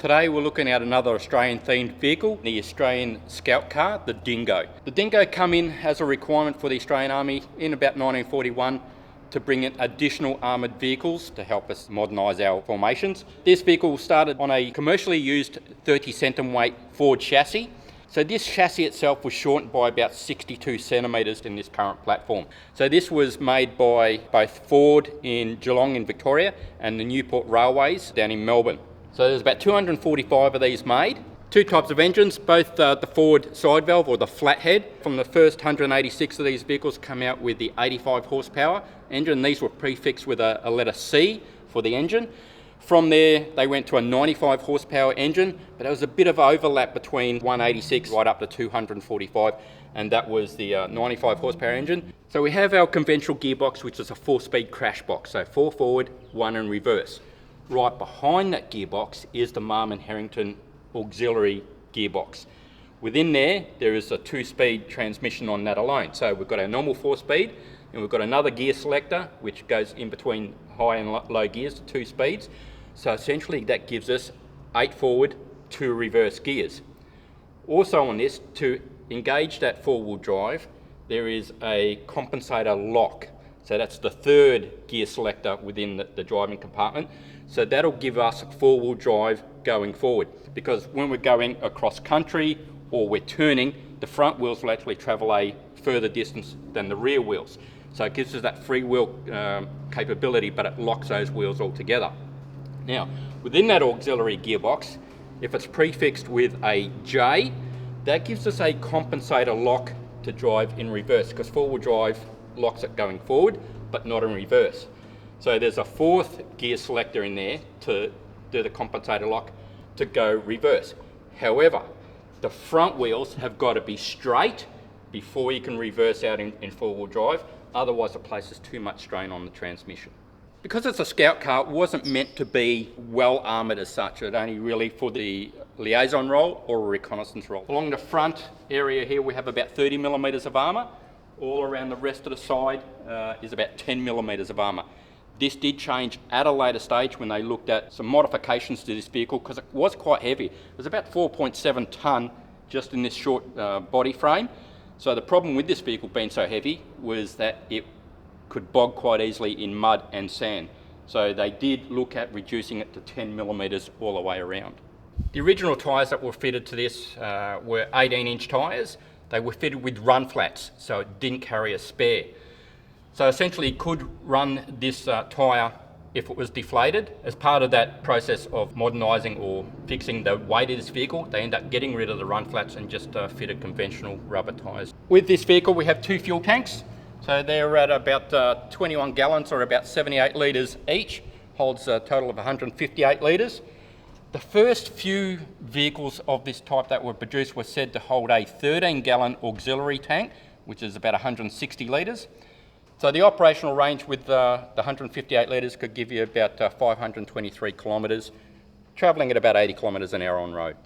Today we're looking at another Australian themed vehicle, the Australian Scout Car, the Dingo. The Dingo come in as a requirement for the Australian Army in about 1941 to bring in additional armoured vehicles to help us modernise our formations. This vehicle started on a commercially used 30 centimetre Ford chassis. So this chassis itself was shortened by about 62 centimetres in this current platform. So this was made by both Ford in Geelong in Victoria and the Newport Railways down in Melbourne. So there's about 245 of these made. Two types of engines, both the Ford side valve or the flathead. From the first 186 of these vehicles come out with the 85 horsepower engine. These were prefixed with a letter C for the engine. From there, they went to a 95 horsepower engine, but there was a bit of overlap between 186 right up to 245, and that was the 95 horsepower engine. So we have our conventional gearbox, which is a 4-speed crash box, so 4 forward, 1 in reverse. Right behind that gearbox is the Marmon Harrington auxiliary gearbox. Within there is a 2-speed transmission on that alone. So we've got our normal 4-speed, and we've got another gear selector, which goes in between high and low gears to 2 speeds. So essentially that gives us 8 forward, 2 reverse gears. Also on this, to engage that 4-wheel drive, there is a compensator lock. So that's the 3rd gear selector within the driving compartment. So that'll give us 4-wheel drive going forward, because when we're going across country or we're turning, the front wheels will actually travel a further distance than the rear wheels. So it gives us that free wheel capability, but it locks those wheels all together. Now, within that auxiliary gearbox, if it's prefixed with a J, that gives us a compensator lock to drive in reverse, because 4-wheel drive locks it going forward, but not in reverse. So there's a 4th gear selector in there to do the compensator lock to go reverse. However, the front wheels have got to be straight before you can reverse out in 4-wheel drive, otherwise it places too much strain on the transmission. Because it's a Scout car, it wasn't meant to be well armoured as such. It's only really for the liaison role or a reconnaissance role. Along the front area here we have about 30 millimetres of armour. All around the rest of the side is about 10 millimetres of armour. This did change at a later stage when they looked at some modifications to this vehicle, because it was quite heavy. It was about 4.7 tonne just in this short body frame. So the problem with this vehicle being so heavy was that it could bog quite easily in mud and sand. So they did look at reducing it to 10 millimetres all the way around. The original tyres that were fitted to this were 18-inch tyres. They were fitted with run flats, so it didn't carry a spare. So essentially you could run this tyre if it was deflated. As part of that process of modernising or fixing the weight of this vehicle, they end up getting rid of the run flats and just fitted conventional rubber tyres. With this vehicle we have 2 fuel tanks. So they're at about 21 gallons or about 78 litres each, holds a total of 158 litres. The first few vehicles of this type that were produced were said to hold a 13-gallon auxiliary tank, which is about 160 litres. So the operational range with the 158 litres could give you about 523 kilometres, travelling at about 80 kilometres an hour on road.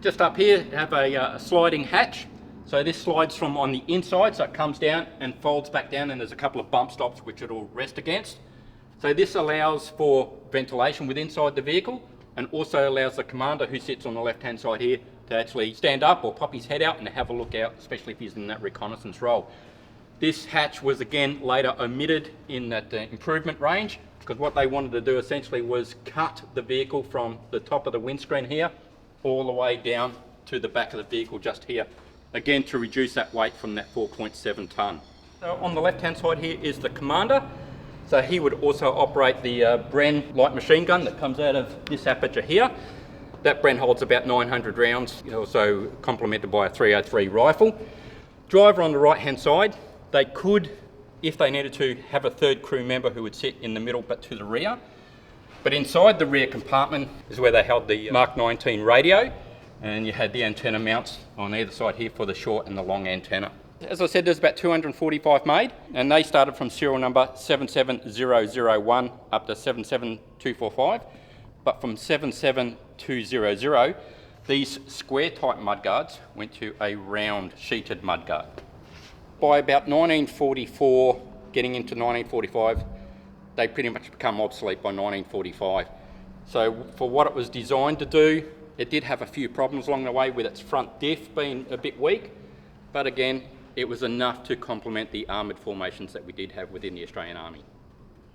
Just up here you have a sliding hatch. So this slides from on the inside, so it comes down and folds back down, and there's a couple of bump stops which it'll rest against. So this allows for ventilation with inside the vehicle, and also allows the commander who sits on the left-hand side here to actually stand up or pop his head out and have a look out, especially if he's in that reconnaissance role. This hatch was again later omitted in that improvement range, because what they wanted to do essentially was cut the vehicle from the top of the windscreen here all the way down to the back of the vehicle just here, again to reduce that weight from that 4.7 tonne. So on the left-hand side here is the commander. So he would also operate the Bren light machine gun that comes out of this aperture here. That Bren holds about 900 rounds, also complemented by a 303 rifle. Driver on the right-hand side, they could, if they needed to, have a 3rd crew member who would sit in the middle but to the rear. But inside the rear compartment is where they held the Mark 19 radio, and you had the antenna mounts on either side here for the short and the long antenna. As I said, there's about 245 made, and they started from serial number 77001 up to 77245. But from 77200, these square type mudguards went to a round sheeted mudguard. By about 1944, getting into 1945, they pretty much become obsolete by 1945. So for what it was designed to do, it did have a few problems along the way with its front diff being a bit weak, but again, it was enough to complement the armoured formations that we did have within the Australian Army.